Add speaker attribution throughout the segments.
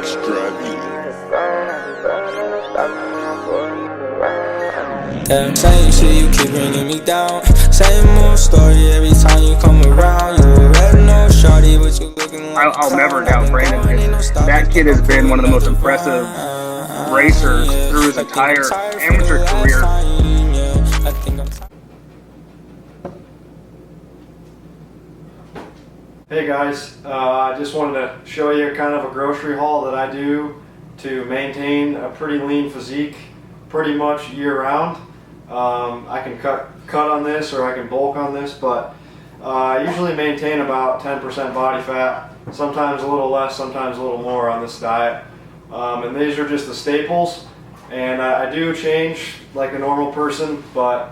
Speaker 1: Yeah, same shit, you keep bringing me down. Same old story every time you come around. You a red nose shorty, but you looking like
Speaker 2: I'll never doubt Brandon. That kid has been one of the most impressive racers through his entire amateur career.
Speaker 3: Hey guys, I just wanted to show you kind of a grocery haul that I do to maintain a pretty lean physique pretty much year round. I can cut on this or I can bulk on this, but I usually maintain about 10% body fat, sometimes a little less, sometimes a little more on this diet. And these are just the staples, and I do change like a normal person, but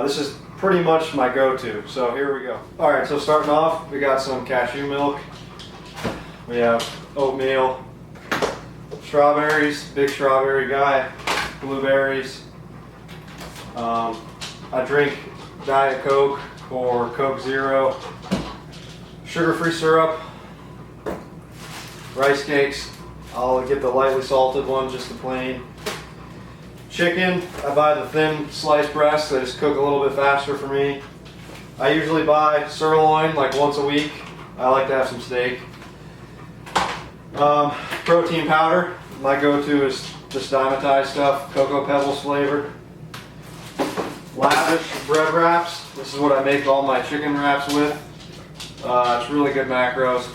Speaker 3: this is pretty much my go-to. So here we go. Alright, so starting off, we got some cashew milk, we have oatmeal, strawberries, big strawberry guy, blueberries. I drink Diet Coke or Coke Zero, sugar-free syrup, rice cakes. I'll get the lightly salted one, just the plain. Chicken, I buy the thin sliced breasts. They just cook a little bit faster for me. I usually buy sirloin like once a week. I like to have some steak. Protein powder, my go-to is just Dimetized stuff, Cocoa Pebbles flavored. Lavish bread wraps, this is what I make all my chicken wraps with. It's really good macros.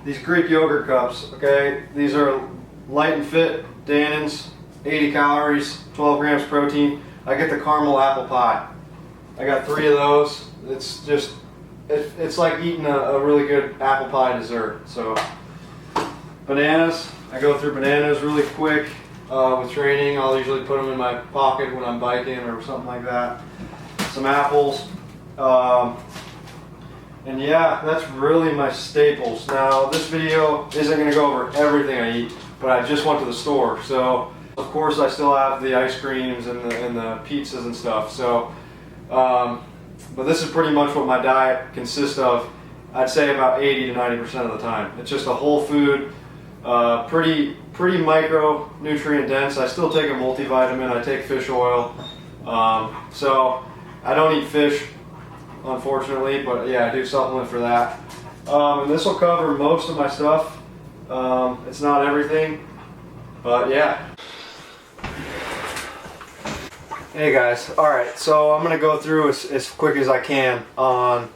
Speaker 3: These Greek yogurt cups, okay, these are light and fit Dannon's, 80 calories, 12 grams protein. I get the caramel apple pie. I got 3 of those. It's just, it's like eating a really good apple pie dessert. So, bananas, I go through bananas really quick. With training, I'll usually put them in my pocket when I'm biking or something like that. Some apples. And yeah, that's really my staples. Now, this video isn't going to go over everything I eat, but I just went to the store. So, of course, I still have the ice creams and the pizzas and stuff. So, but this is pretty much what my diet consists of. I'd say about 80 to 90% of the time. It's just a whole food, pretty micronutrient dense. I still take a multivitamin. I take fish oil. So I don't eat fish, unfortunately, but yeah, I do supplement for that. And this will cover most of my stuff. It's not everything, but yeah. Hey guys, alright, so I'm going to go through as quick as I can on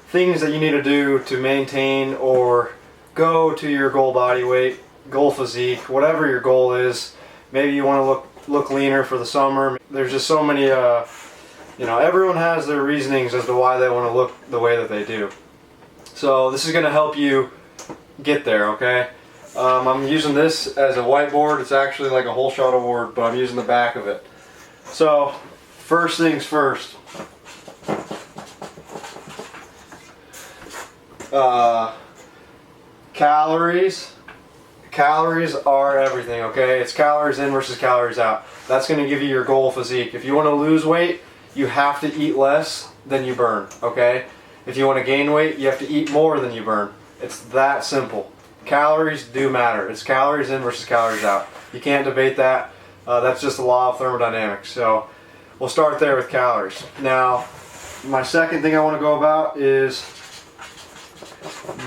Speaker 3: things that you need to do to maintain or go to your goal body weight, goal physique, whatever your goal is. Maybe you want to look leaner for the summer. There's just so many, everyone has their reasonings as to why they want to look the way that they do. So this is going to help you get there, okay? I'm using this as a whiteboard. It's actually like a whole shuttle board, but I'm using the back of it. So, first things first. Calories. Calories are everything, okay? It's calories in versus calories out. That's going to give you your goal physique. If you want to lose weight, you have to eat less than you burn, okay? If you want to gain weight, you have to eat more than you burn. It's that simple. Calories do matter. It's calories in versus calories out. You can't debate that. That's just the law of thermodynamics. So we'll start there with calories. Now, my second thing I want to go about is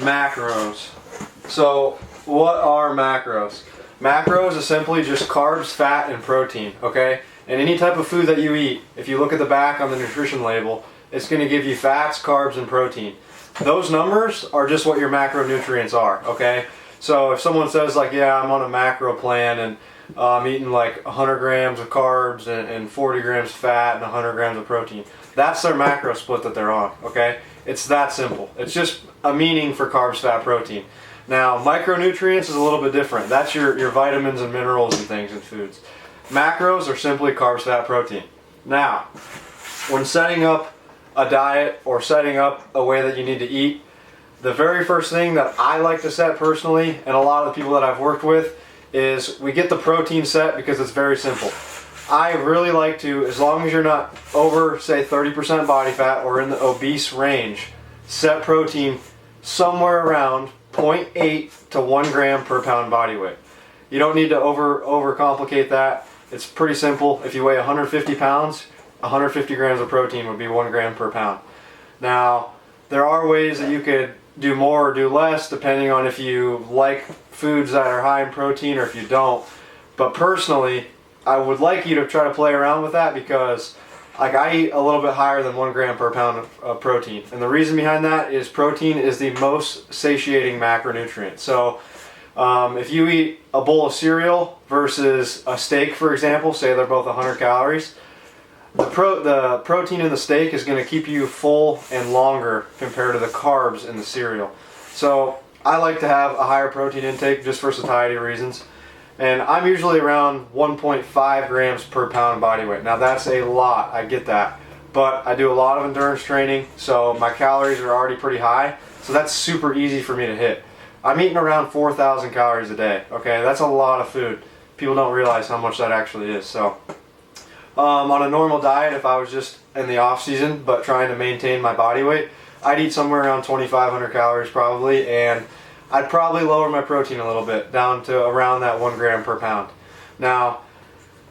Speaker 3: macros. So what are macros? Macros is simply just carbs, fat, and protein, okay? And any type of food that you eat, if you look at the back on the nutrition label, it's going to give you fats, carbs, and protein. Those numbers are just what your macronutrients are, okay? So if someone says like, yeah, I'm on a macro plan and I'm eating like 100 grams of carbs and 40 grams of fat and 100 grams of protein, that's their macro split that they're on, okay? It's that simple. It's just a meaning for carbs, fat, protein. Now, micronutrients is a little bit different. That's your vitamins and minerals and things in foods. Macros are simply carbs, fat, protein. Now, when setting up a diet or setting up a way that you need to eat, the very first thing that I like to set personally, and a lot of the people that I've worked with, is we get the protein set because it's very simple. I really like to, as long as you're not over, say, 30% body fat or in the obese range, set protein somewhere around 0.8 to 1 gram per pound body weight. You don't need to overcomplicate that. It's pretty simple. If you weigh 150 pounds, 150 grams of protein would be 1 gram per pound. Now, there are ways that you could do more or do less depending on if you like foods that are high in protein or if you don't. But personally, I would like you to try to play around with that because like I eat a little bit higher than 1 gram per pound of protein. And the reason behind that is protein is the most satiating macronutrient. So if you eat a bowl of cereal versus a steak, for example, say they're both 100 calories, the protein in the steak is going to keep you full and longer compared to the carbs in the cereal. So I like to have a higher protein intake just for satiety reasons. And I'm usually around 1.5 grams per pound body weight. Now that's a lot, I get that. But I do a lot of endurance training, so my calories are already pretty high. So that's super easy for me to hit. I'm eating around 4,000 calories a day, okay? That's a lot of food. People don't realize how much that actually is. So on a normal diet, if I was just in the off season but trying to maintain my body weight, I'd eat somewhere around 2,500 calories probably, and I'd probably lower my protein a little bit down to around that 1 gram per pound. Now,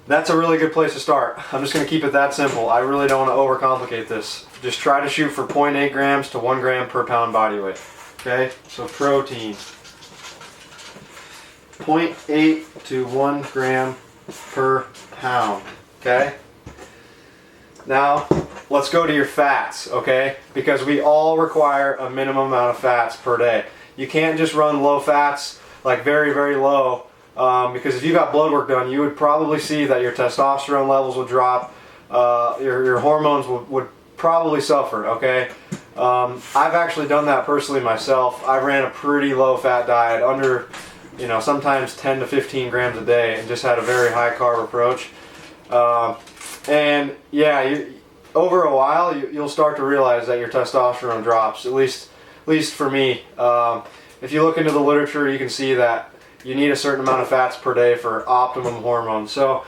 Speaker 3: that's a really good place to start. I'm just going to keep it that simple. I really don't want to overcomplicate this. Just try to shoot for 0.8 grams to 1 gram per pound body weight. Okay, so protein, 0.8 to 1 gram per pound. Okay, now let's go to your fats, okay, because we all require a minimum amount of fats per day. You can't just run low fats, like very, very low, because if you got blood work done, you would probably see that your testosterone levels would drop, your hormones would probably suffer, okay? I've actually done that personally myself. I ran a pretty low fat diet, under, sometimes 10 to 15 grams a day, and just had a very high carb approach. And yeah, over a while, you'll start to realize that your testosterone drops, at least for me. If you look into the literature, you can see that you need a certain amount of fats per day for optimum hormones. So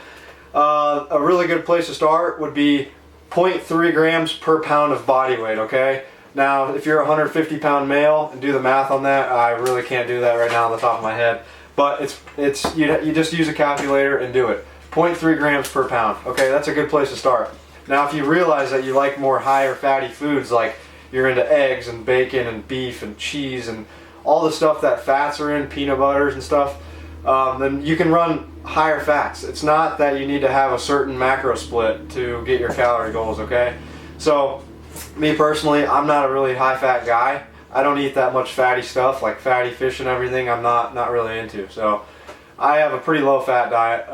Speaker 3: a really good place to start would be 0.3 grams per pound of body weight, okay? Now, if you're a 150 pound male, and do the math on that, I really can't do that right now on the top of my head, but you just use a calculator and do it. 0.3 grams per pound, okay? That's a good place to start. Now, if you realize that you like more higher fatty foods, like you're into eggs and bacon and beef and cheese and all the stuff that fats are in, peanut butters and stuff, then you can run higher fats. It's not that you need to have a certain macro split to get your calorie goals, okay? So, me personally, I'm not a really high fat guy. I don't eat that much fatty stuff, like fatty fish and everything. I'm not really into. So, I have a pretty low fat diet,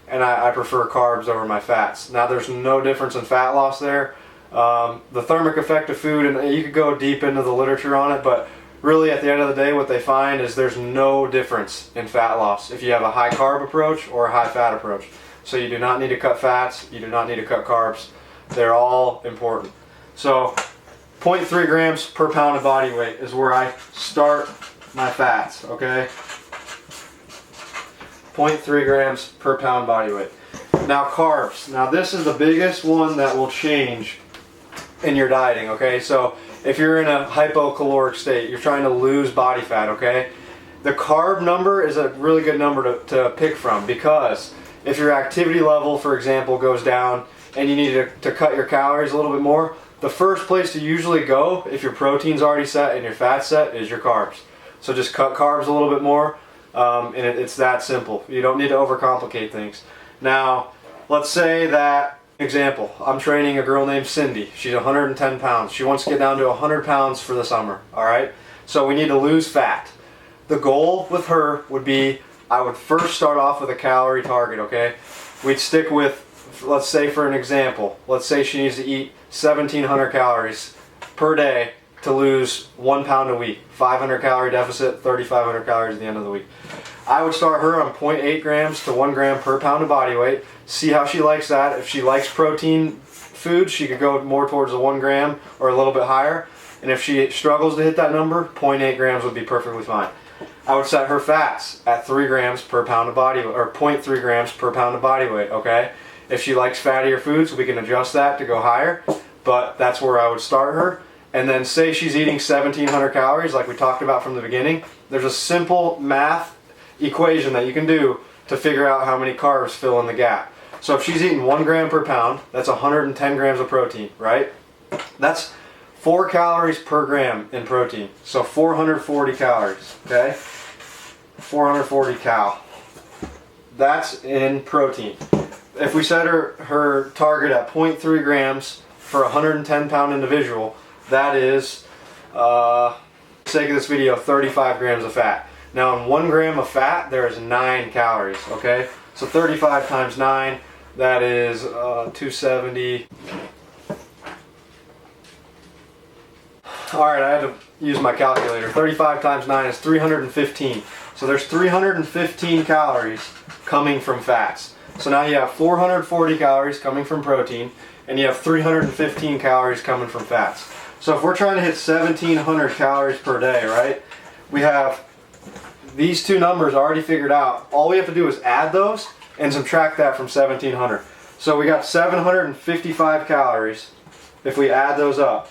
Speaker 3: and I prefer carbs over my fats. Now, there's no difference in fat loss there. The thermic effect of food, and you could go deep into the literature on it, but really at the end of the day what they find is there's no difference in fat loss if you have a high carb approach or a high fat approach. So you do not need to cut fats, you do not need to cut carbs. They're all important. So 0.3 grams per pound of body weight is where I start my fats, okay? 0.3 grams per pound body weight. Now carbs. Now this is the biggest one that will change in your dieting, okay? So if you're in a hypocaloric state, you're trying to lose body fat, okay? The carb number is a really good number to pick from, because if your activity level, for example, goes down and you need to cut your calories a little bit more, the first place to usually go, if your protein's already set and your fat's set, is your carbs. So just cut carbs a little bit more, and it's that simple. You don't need to overcomplicate things. Now, let's say that, example, I'm training a girl named Cindy. She's 110 pounds. She wants to get down to 100 pounds for the summer, all right? So we need to lose fat. The goal with her would be, I would first start off with a calorie target, okay? We'd stick with, let's say for an example, let's say she needs to eat 1,700 calories per day to lose 1 pound a week. 500 calorie deficit, 3,500 calories at the end of the week. I would start her on 0.8 grams to 1 gram per pound of body weight. See how she likes that. If she likes protein food, she could go more towards the 1 gram or a little bit higher. And if she struggles to hit that number, 0.8 grams would be perfectly fine. I would set her fats at 3 grams per pound of body weight, or 0.3 grams per pound of body weight, okay? If she likes fattier foods, we can adjust that to go higher, but that's where I would start her. and then say she's eating 1,700 calories like we talked about from the beginning, there's a simple math equation that you can do to figure out how many carbs fill in the gap. So if she's eating 1 gram per pound, that's 110 grams of protein, right? That's 4 calories per gram in protein. So 440 calories, okay? 440 cal. That's in protein. If we set her target at 0.3 grams for a 110 pound individual, that is, for the sake of this video, 35 grams of fat. Now in 1 gram of fat, there is 9 calories, okay? So 35 times 9, that is 270. Alright, I had to use my calculator. 35 times 9 is 315. So there's 315 calories coming from fats. So now you have 440 calories coming from protein, and you have 315 calories coming from fats. So if we're trying to hit 1,700 calories per day, right? We have these two numbers already figured out. All we have to do is add those and subtract that from 1,700. So we got 755 calories if we add those up.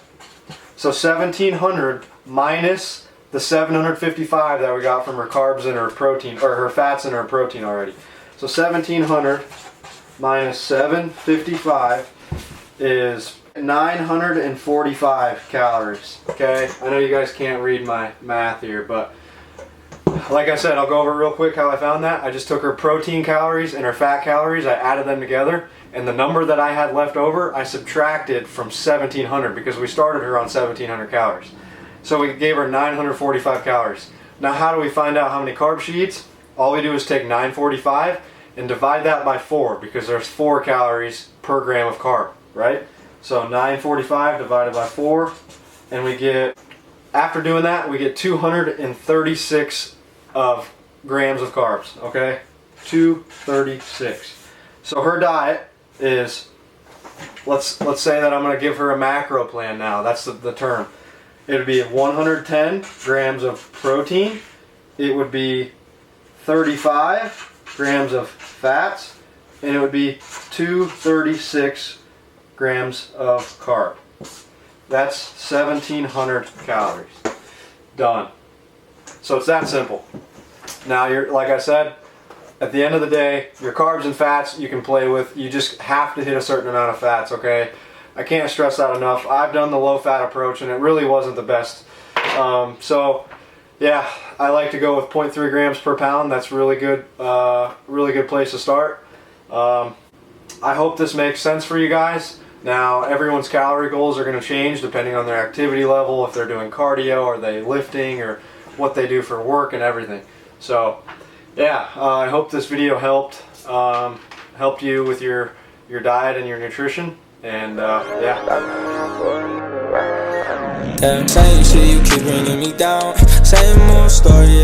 Speaker 3: So 1,700 minus the 755 that we got from her carbs and her protein, or her fats and her protein already. So 1,700 minus 755 is 945 calories. Okay, I know you guys can't read my math here, but like I said, I'll go over real quick how I found that. I just took her protein calories and her fat calories, I added them together, and the number that I had left over, I subtracted from 1,700 because we started her on 1,700 calories. So we gave her 945 calories. Now how do we find out how many carbs she eats? All we do is take 945 and divide that by 4 because there's 4 calories per gram of carb, right? So 945 divided by 4, and we get, after doing that, we get 236 of grams of carbs, okay? 236. So her diet is, let's say that I'm going to give her a macro plan now. That's the term. It would be 110 grams of protein. It would be 35 grams of fats, and it would be 236 grams of carb. That's 1,700 calories. Done. So it's that simple. Now, like I said, at the end of the day, your carbs and fats you can play with. You just have to hit a certain amount of fats, okay? I can't stress that enough. I've done the low-fat approach, and it really wasn't the best. So, yeah, I like to go with 0.3 grams per pound. That's really good place to start. I hope this makes sense for you guys. Now, everyone's calorie goals are going to change depending on their activity level, if they're doing cardio, or they lifting, or what they do for work and everything. So, yeah, I hope this video helped you with your diet and your nutrition. And yeah.
Speaker 1: Same shit, you keep bringing me down. Same old story